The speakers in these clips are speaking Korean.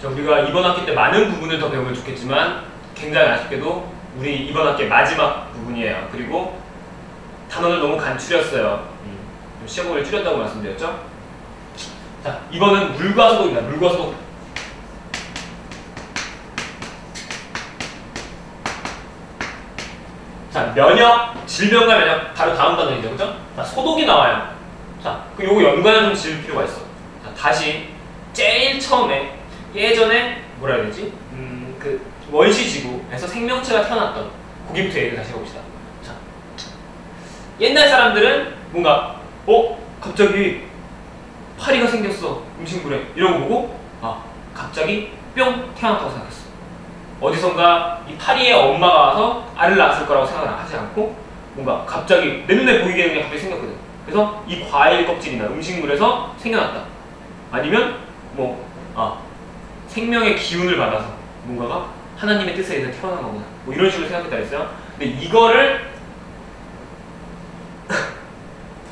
자, 우리가 이번 학기 때 많은 부분을 더 배우면 좋겠지만 굉장히 아쉽게도 우리 이번 학기 마지막 부분이에요. 그리고 단원을 너무 간추렸어요. 시험을 줄였다고 말씀드렸죠? 자, 이번은 물과 소독입니다. 물과 소독. 자, 면역, 질병과 면역 바로 다음 단원이죠, 그죠? 자, 소독이 나와요. 자, 그 요거 연관을 좀 지을 필요가 있어. 자, 다시 제일 처음에 예전에 뭐라 해야 되지? 그 원시지구에서 생명체가 태어났던 거기부터 얘기를 다시 해봅시다. 자, 옛날 사람들은 뭔가 갑자기 파리가 생겼어 음식물에 이런 거 보고 갑자기 뿅 태어났다고 생각했어. 어디선가 이 파리의 엄마가 와서 알을 낳았을 거라고 생각을 하지 않고 뭔가 갑자기 내 눈에 보이게 되는 게 갑자기 생겼거든. 그래서 이 과일 껍질이나 음식물에서 생겨났다. 아니면 생명의 기운을 받아서 뭔가가 하나님의 뜻에 의해서 태어난 거구나. 뭐 이런 식으로 생각했다 그랬어요. 근데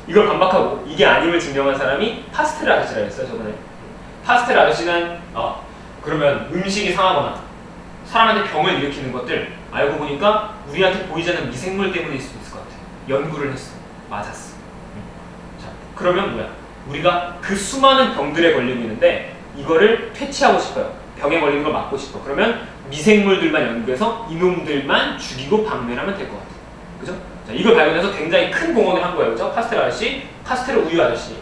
이걸 반박하고 이게 아님을 증명한 사람이 파스텔 아저씨라고 했어요, 저번에. 파스텔 아저씨는 그러면 음식이 상하거나 사람한테 병을 일으키는 것들 알고 보니까 우리한테 보이지 않는 미생물 때문일 수도 있을 것 같아. 연구를 했어. 맞았어. 자, 그러면 뭐야? 우리가 그 수많은 병들에 걸리고 있는데 이거를 퇴치하고 싶어요. 병에 걸리는 걸 막고 싶어. 그러면 미생물들만 연구해서 이놈들만 죽이고 박멸하면 될 것 같아. 그죠? 자, 이걸 발견해서 굉장히 큰 공헌을 한 거예요. 그죠? 파스텔 아저씨, 파스텔 우유 아저씨.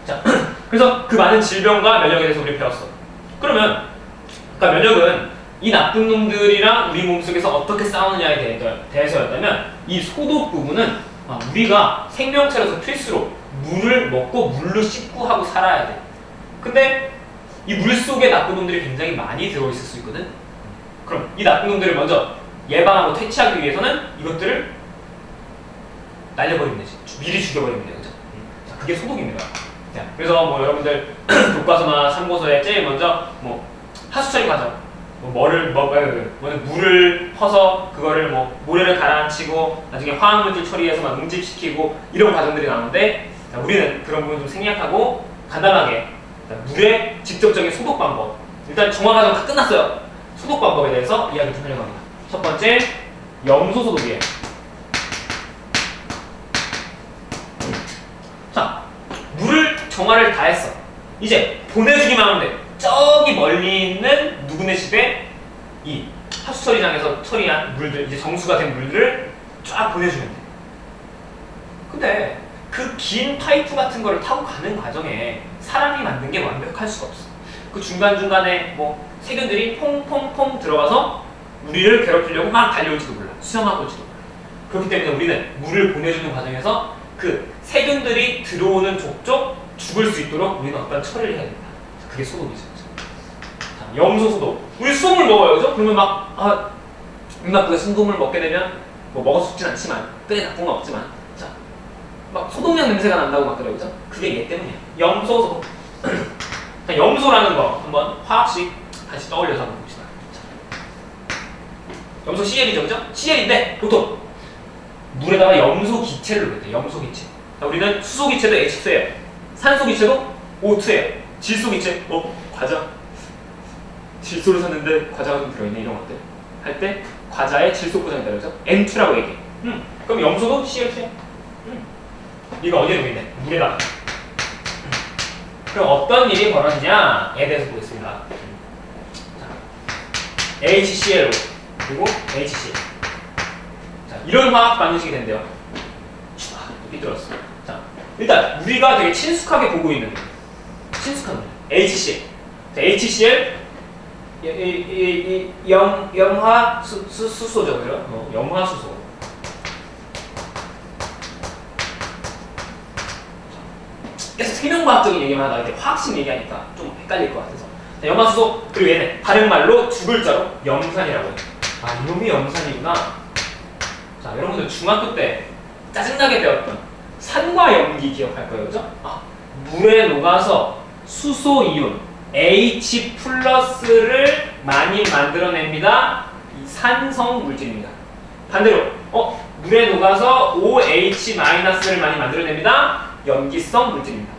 자, 그래서 그 많은 질병과 면역에 대해서 우리 배웠어. 그러면 그러니까 면역은 이 나쁜 놈들이랑 우리 몸속에서 어떻게 싸우느냐에 대해서였다면 이 소독 부분은 우리가 생명체로서 필수로 물을 먹고 물로 씻고 하고 살아야 돼. 근데 이 물 속에 나쁜 놈들이 굉장히 많이 들어있을 수 있거든. 그럼 이 나쁜 놈들을 먼저 예방하고 퇴치하기 위해서는 이것들을 날려버리면 되지. 미리 죽여버리면 돼요. 그죠? 자, 그게 소독입니다. 자, 그래서 여러분들 교과서나 참고서에 제일 먼저 하수처리 과정, 물을 퍼서 그거를 모래를 가라앉히고 나중에 화학물질 처리해서 막 응집시키고 이런 과정들이 나오는데 자, 우리는 그런 부분 좀 생략하고 간단하게 물의 직접적인 소독 방법, 일단 정화 과정 다 끝났어요. 소독 방법에 대해서 이야기 좀 하려고 합니다. 첫 번째, 염소 소독이에요. 자, 물을 정화를 다 했어. 이제 보내주기만 하면 돼. 저기 멀리 있는 누구네 집에 이 하수처리장에서 처리한 물들, 이제 정수가 된 물들을 쫙 보내주면 돼. 근데 그 긴 파이프 같은 거를 타고 가는 과정에 사람이 만든 게 완벽할 수가 없어. 그 중간중간에 세균들이 퐁퐁퐁 들어가서 우리를 괴롭히려고 막 달려올지도 몰라. 수영하고 올지도 몰라. 그렇기 때문에 우리는 물을 보내주는 과정에서 그 세균들이 들어오는 족족 죽을 수 있도록 우리는 어떤 처리를 해야 된다. 그게 소독이죠. 자, 염소 소독. 우리 수돗물 먹어요, 그죠? 그러면 입 나쁘게 순두물 먹게 되면 먹어서 죽진 않지만 꽤 나쁜 건 없지만 자, 소독약 냄새가 난다고 막 그래요, 그죠? 그게 얘 때문이야. 염소 소독. 자, 염소라는 거 한번 화학식 다시 떠올려서 한번 봅시다. 자, 염소 CL이죠, 그죠? CL인데 보통 물에다가 염소 기체를 넣을 때 염소 기체. 자, 우리는 수소 기체도 H2예요. 산소 기체도 O2예요. 질소 기체, 과자. 질소를 샀는데 과자가 좀 들어있네, 이런 것들. 할 때 과자에 질소 포장이다, 그죠? N2라고 얘기해. 그럼 염소도 CL2야. 이거 어디에 놓이네? 물에다가. 그럼 어떤 일이 벌어지냐에 대해서 보겠습니다. 자, HCl 그리고 HCl. 자, 이런 화학 반응식이 된대요. 삐뚤었어. 자, 일단 우리가 되게 친숙하게 보고 있는 친숙한 HCl. 자, HCl 염화수소죠, 그죠? 염화수소. 계속 생명과학적인 얘기만 하다가 이제 화학식 얘기하니까 좀 헷갈릴 것 같아서. 자, 염화수소, 그리고 얘는 다른 말로 두 글자로 염산이라고 해요. 이놈이 염산이구나. 자, 여러분들 중학교 때 짜증나게 배웠던 산과 염기 기억할 거예요, 그죠? 물에 녹아서 수소이온 H 플러스를 많이 만들어냅니다. 이 산성 물질입니다. 반대로 물에 녹아서 OH- 를 많이 만들어냅니다. 염기성 물질입니다.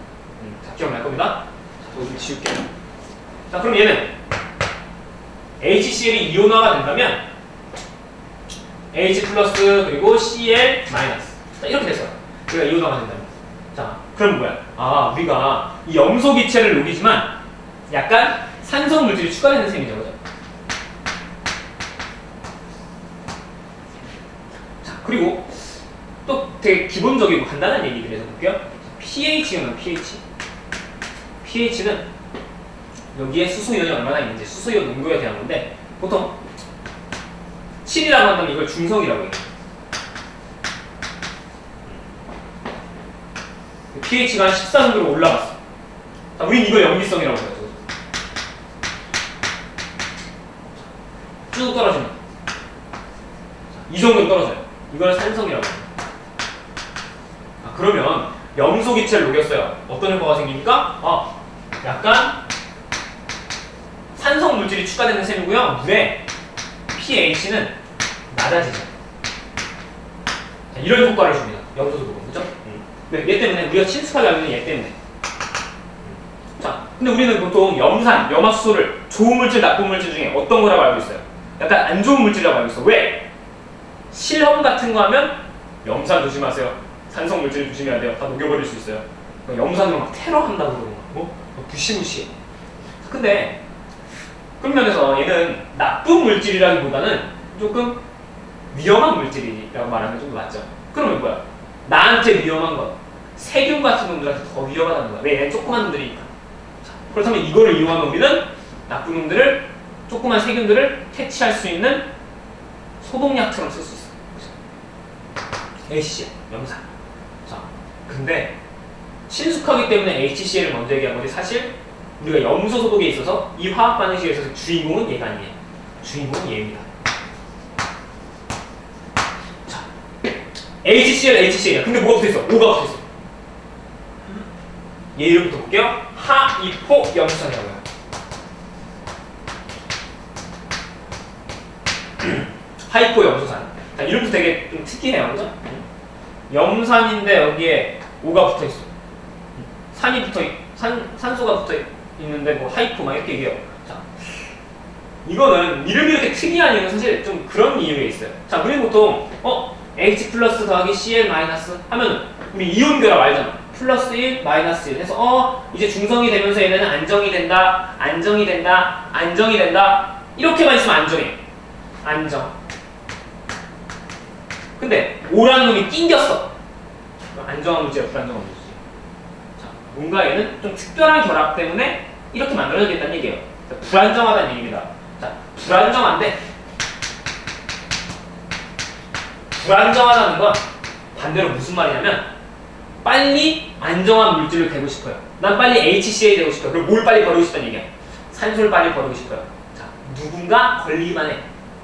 자, 기억날 겁니다. 자, 이거 좀 지울게요. 자, 그럼 얘는 HCl이 이온화가 된다면 H 플러스 그리고 Cl 마이너스. 자, 이렇게 됐어요. 우리가 이온화가 된다면. 자, 그럼 뭐야? 아, 우리가 이 염소 기체를 녹이지만 약간 산성 물질이 추가되는 셈이죠, 그죠? 자, 그리고 또 되게 기본적이고 간단한 얘기들 해볼게요. pH는 pH. pH는 여기에 수소이온이 얼마나 있는지 수소이온 농도에 대한 건데 보통 7이라고 한다면 이걸 중성이라고 해요. pH가 14 정도로 올라갔어. 자, 우린 이걸 염기성이라고 해요. 쭉 떨어지면 이 정도로 떨어져요. 이걸 산성이라고 해요. 아, 그러면 염소 기체를 녹였어요. 어떤 효과가 생깁니까? 약간 산성 물질이 추가되는 셈이고요. 물에 pH는 낮아지죠. 자, 이런 효과를 줍니다. 염소도 녹음, 그죠? 네, 얘 때문에 우리가 친숙하게 알고 있는 얘 때문에. 자, 근데 우리는 보통 염산, 염화수소를 좋은 물질, 나쁜 물질 중에 어떤 거라고 알고 있어요? 약간 안 좋은 물질이라고 알고 있어. 왜? 실험 같은 거 하면 염산 조심하세요. 산성 물질 조심해야 돼요. 다 녹여버릴 수 있어요. 염산으로 막 테러한다고 그러고 뭐 부시무시해. 근데 그런 면에서 얘는 나쁜 물질이라기보다는 조금 위험한 물질이라고 말하면 좀 더 맞죠. 그러면 뭐야? 나한테 위험한 건 세균 같은 놈들한테 더 위험하다는 거야. 왜? 얘는 조그만 놈들이니까. 자, 그렇다면 이거를 이용하면 우리는 나쁜 놈들을, 조그만 세균들을 퇴치할 수 있는 소독약처럼 쓸 수 있어. HCl, 염산. 자, 근데 친숙하기 때문에 HCl을 먼저 얘기한 건데 사실 우리가 염소 소독에 있어서 이 화학 반응식에 있어서 주인공은 얘가 아니에요. 주인공은 얘입니다. 자, HCl, HCl이야. 근데 뭐가 붙어있어? O가 붙어있어. 얘 이름부터 볼게요. 하이포 염산이라고 해요. 하이포 염소산. 자, 이름도 되게 좀 특이해요, 그죠? 염산인데 여기에 O가 붙어있어. 산소가 붙어있는데 뭐 하이포 막 이렇게 얘기해요. 자, 이거는 이름이 이렇게 특이한 이유는 사실 좀 그런 이유가 있어요. 자, 우리는 보통 H 플러스 더하기 Cl 마이너스 하면 우리 이온 결합 알잖아. 플러스 1, 마이너스 1 해서 이제 중성이 되면서 얘네는 안정이 된다, 안정이 된다, 안정이 된다. 이렇게만 있으면 안정해. 안정. 근데 O라는 놈이 낑겼어. 안정한 물질이야, 불안정한 물질. 자, 뭔가 얘는 좀 특별한 결합 때문에 이렇게 만들어졌겠다는 얘기예요. 자, 불안정하다는 얘기입니다. 자, 불안정한데 불안정하다는 건 반대로 무슨 말이냐면 빨리 안정한 물질을 되고 싶어요. 난 빨리 HCl 되고 싶어요. 그럼 뭘 빨리 버리고 싶다는 얘기야? 산소를 빨리 버리고 싶어요. 자, 누군가 걸리기만 해.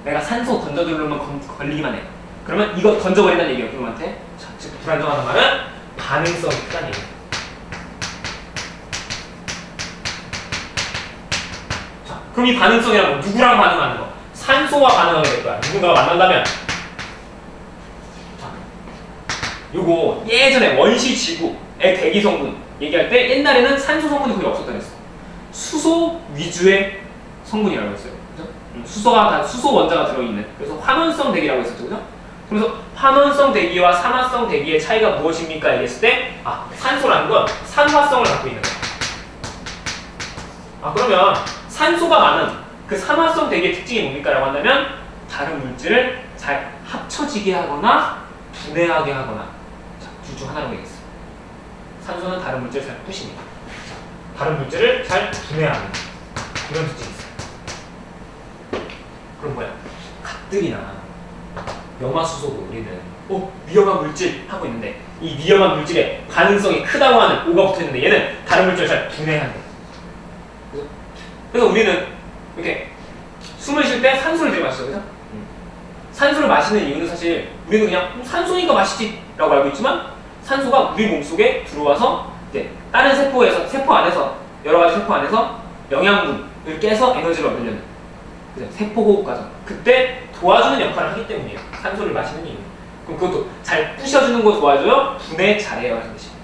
내가 산소 던져주려면 걸리기만 해. 그러면 이거 던져버린다는 얘기예요, 그놈한테. 자, 즉 불안정하다는 말은 반응성이 크다는 얘기예요. 자, 그럼 이 반응성이란 뭐 누구랑 반응하는 거? 산소와 반응하게 될 거야. 누군가가 만난다면. 자, 요거 예전에 원시지구의 대기 성분 얘기할 때 옛날에는 산소 성분이 거의 없었다 그랬어. 수소 위주의 성분이라고 했어요. 그죠? 수소가 다 수소 원자가 들어있는. 그래서 환원성 대기라고 했었죠, 그죠? 그래서 환원성 대기와 산화성 대기의 차이가 무엇입니까? 얘기했을 때, 산소라는 건 산화성을 갖고 있는 거야. 그러면 산소가 많은 그 산화성 대기의 특징이 뭡니까? 라고 한다면 다른 물질을 잘 합쳐지게 하거나 분해하게 하거나. 자, 둘 중 하나로 얘기했어. 산소는 다른 물질을 잘 부십니다. 자, 다른 물질을 잘 분해하는 이런 특징이 있어요. 그럼 뭐야? 가뜩이나 염화수소도 우리는 위험한 물질 하고 있는데 이 위험한 물질의 반응성이 크다고 하는 O가 붙어있는데 얘는 다른 물질을 잘 분해한다. 그래서 우리는 이렇게 숨을 쉴 때 산소를 들이마시죠, 그죠? 산소를 마시는 이유는 사실 우리는 그냥 산소니까 마시지 라고 알고 있지만 산소가 우리 몸속에 들어와서 이제 다른 세포에서, 세포 안에서, 여러 가지 세포 안에서 영양분을 깨서 에너지를 얻으려는 세포 호흡 과정, 그때 도와주는 역할을 하기 때문이에요. 산소를 마시는 이유. 그럼 그것도 잘 부셔주는 거 도와줘요? 분해 잘해요 하는 뜻이에요.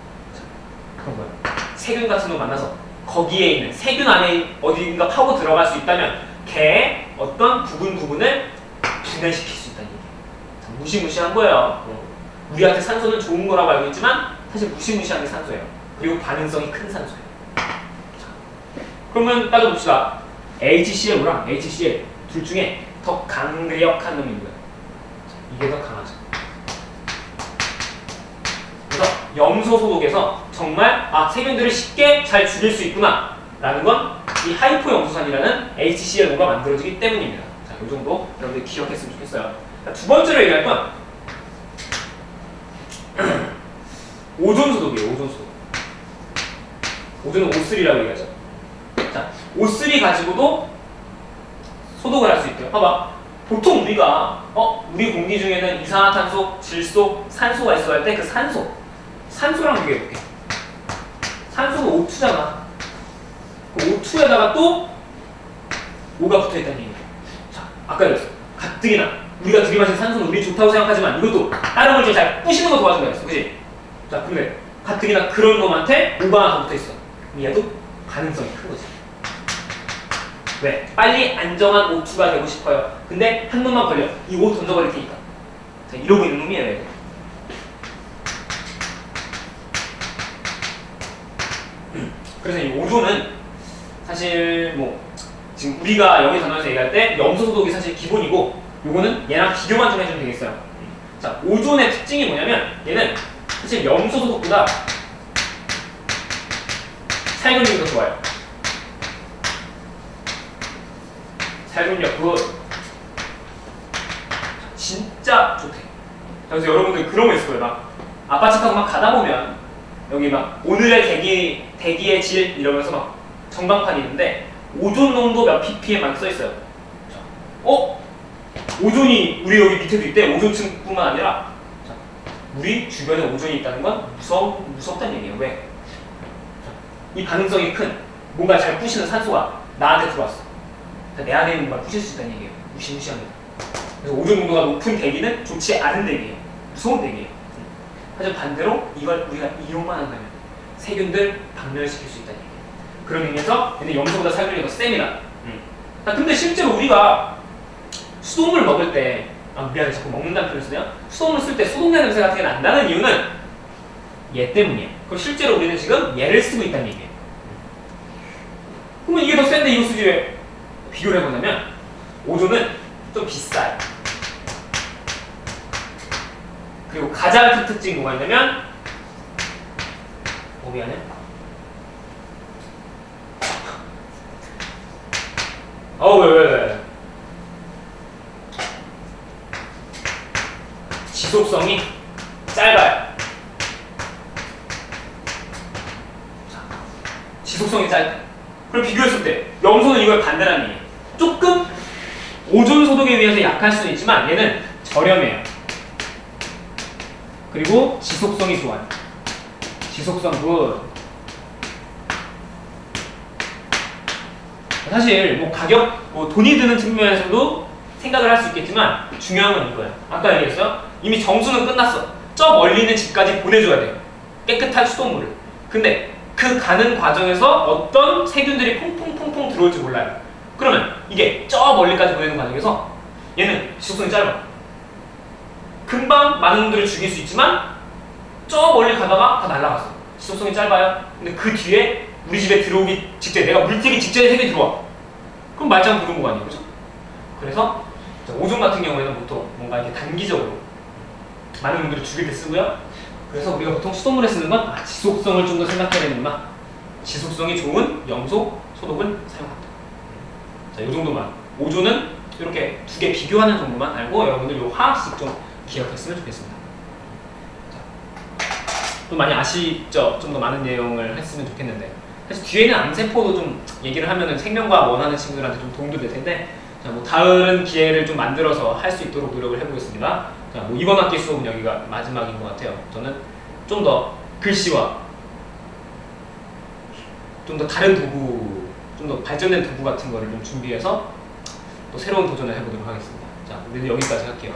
그런 거예요. 세균 같은 거 만나서 거기에 있는 세균 안에 어딘가 파고 들어갈 수 있다면 걔의 어떤 부분을 분해시킬 수 있다는 얘기예요. 무시무시한 거예요. 우리한테 산소는 좋은 거라고 알고 있지만 사실 무시무시한 게 산소예요. 그리고 반응성이 큰 산소예요. 그러면 따져봅시다. HCl랑 HCl 둘 중에 더 강력한 놈이 누구예요? 이게 더 강하죠. 그래서 염소 소독에서 정말 세균들을 쉽게 잘 죽일 수 있구나 라는 건 이 하이포 염소산이라는 HCl5가 만들어지기 때문입니다. 자, 이 정도 여러분들 기억했으면 좋겠어요. 자, 두 번째로 얘기할 건 오존 소독이에요. 오존 소독. 오존은 O3라고 얘기하죠. 자, O3 가지고도 소독을 할 수 있대요. 봐봐. 보통 우리가 우리 공기 중에는 이산화탄소, 질소, 산소가 있어 할 때 그 산소랑 비교해볼게. 산소가 O2잖아. 그 O2에다가 또 O가 붙어있다는 얘기예요. 자, 아까 얘기했어. 가뜩이나 우리가 들이마신 산소는 우리 좋다고 생각하지만 이것도 다른 물질 잘 부시는 거 도와준다 했어. 그치? 자, 근데 가뜩이나 그런 놈한테 O가 하나 더 붙어있어. 얘도 가능성이 큰 거지. 왜? 빨리 안정한 O2가 되고 싶어요. 근데 한 놈만 걸려. 이 O 던져버릴 테니까. 자, 이러고 있는 놈이에요. 얘도. 그래서 이 오존은 사실 지금 우리가 여기 단원에서 얘기할 때 염소 소독이 사실 기본이고 요거는 얘랑 비교만 좀 해주면 되겠어요. 자, 오존의 특징이 뭐냐면 얘는 사실 염소 소독보다 살균력이 더 좋아요. 살균력 굿. 진짜 좋대. 그래서 여러분들 그런 거 있을 거예요. 막 아파트 타고 막 가다 보면 여기 막 오늘의 대기의 질 이러면서 막 전광판이 있는데 오존 농도 몇 ppm 막 써 있어요. 오존이 우리 여기 밑에도 있대. 오존층뿐만 아니라 자, 우리 주변에 오존이 있다는 건 무섭다는 얘기예요. 왜? 자, 이 반응성이 큰 뭔가 잘 부시는 산소가 나한테 들어왔어. 내 안에 있는 뭔가 부실 수 있다는 얘기예요. 무시무시합니다. 그래서 오존 농도가 높은 대기는 좋지 않은 대기예요. 무서운 대기예요. 하지만 반대로 이걸 우리가 이용만 한다면 세균들 박멸시킬 수 있다는 얘기예요. 그런 의미에서 얘는 염소보다 살균력이 더 셉니다. 자, 근데 실제로 우리가 수돗물 먹을 때 미안해 자꾸 먹는다는 표현을 쓰네요. 수돗물 쓸 때 수동내 냄새 같은 게 난다는 이유는 얘 때문이에요. 그럼 실제로 우리는 지금 얘를 쓰고 있다는 얘기예요. 그러면 이게 더 센데 이거 쓰지 왜? 비교를 해보자면 오존은 좀 비싸요. 그리고 가장 큰 특징이 뭐가 있냐면 미안해. 왜? 지속성이 짧아요. 자, 지속성이 짧다. 그럼 비교했을 때 염소는 이걸 반대라는 얘기예요. 조금 오존 소독에 비해서 약할 수는 있지만 얘는 저렴해요. 그리고 지속성이 좋아요. 지속성 굿. 사실 가격, 돈이 드는 측면에서도 생각을 할 수 있겠지만 중요한 건 이거예요. 아까 얘기했어요. 이미 정수는 끝났어. 저 멀리 있는 집까지 보내줘야 돼요. 깨끗한 수돗물을. 근데 그 가는 과정에서 어떤 세균들이 퐁퐁퐁퐁 들어올지 몰라요. 그러면 이게 저 멀리까지 보내는 과정에서 얘는 지속성이 짧아. 금방 많은 놈들을 죽일 수 있지만 저 멀리 가다가 다 날아갔어. 지속성이 짧아요. 근데 그 뒤에 우리 집에 들어오기 직전에 내가 물 튀기 직전에 세균이 들어와. 그럼 말짱 부른 거 아니에요, 그죠? 그래서 오존 같은 경우에는 보통 뭔가 이렇게 단기적으로 많은 놈들을 죽일 때 쓰고요. 그래서 우리가 보통 수돗물에 쓰는 건 지속성을 좀 더 생각해야 되는구나. 지속성이 좋은 염소 소독을 사용합니다. 자, 이 정도만. 오존은 이렇게 두 개 비교하는 정도만 알고 여러분들 요 하나씩 좀 기억했으면 좋겠습니다. 또 많이 아쉽죠? 좀 더 많은 내용을 했으면 좋겠는데 사실 뒤에는 암세포도 좀 얘기를 하면은 생명과학 원하는 친구들한테 좀 도움도 될 텐데 자, 다른 기회를 좀 만들어서 할 수 있도록 노력을 해보겠습니다. 자, 이번 학기 수업은 여기가 마지막인 것 같아요. 저는 좀 더 글씨와 좀 더 다른 도구, 좀 더 발전된 도구 같은 거를 좀 준비해서 또 새로운 도전을 해보도록 하겠습니다. 자, 우리는 여기까지 할게요.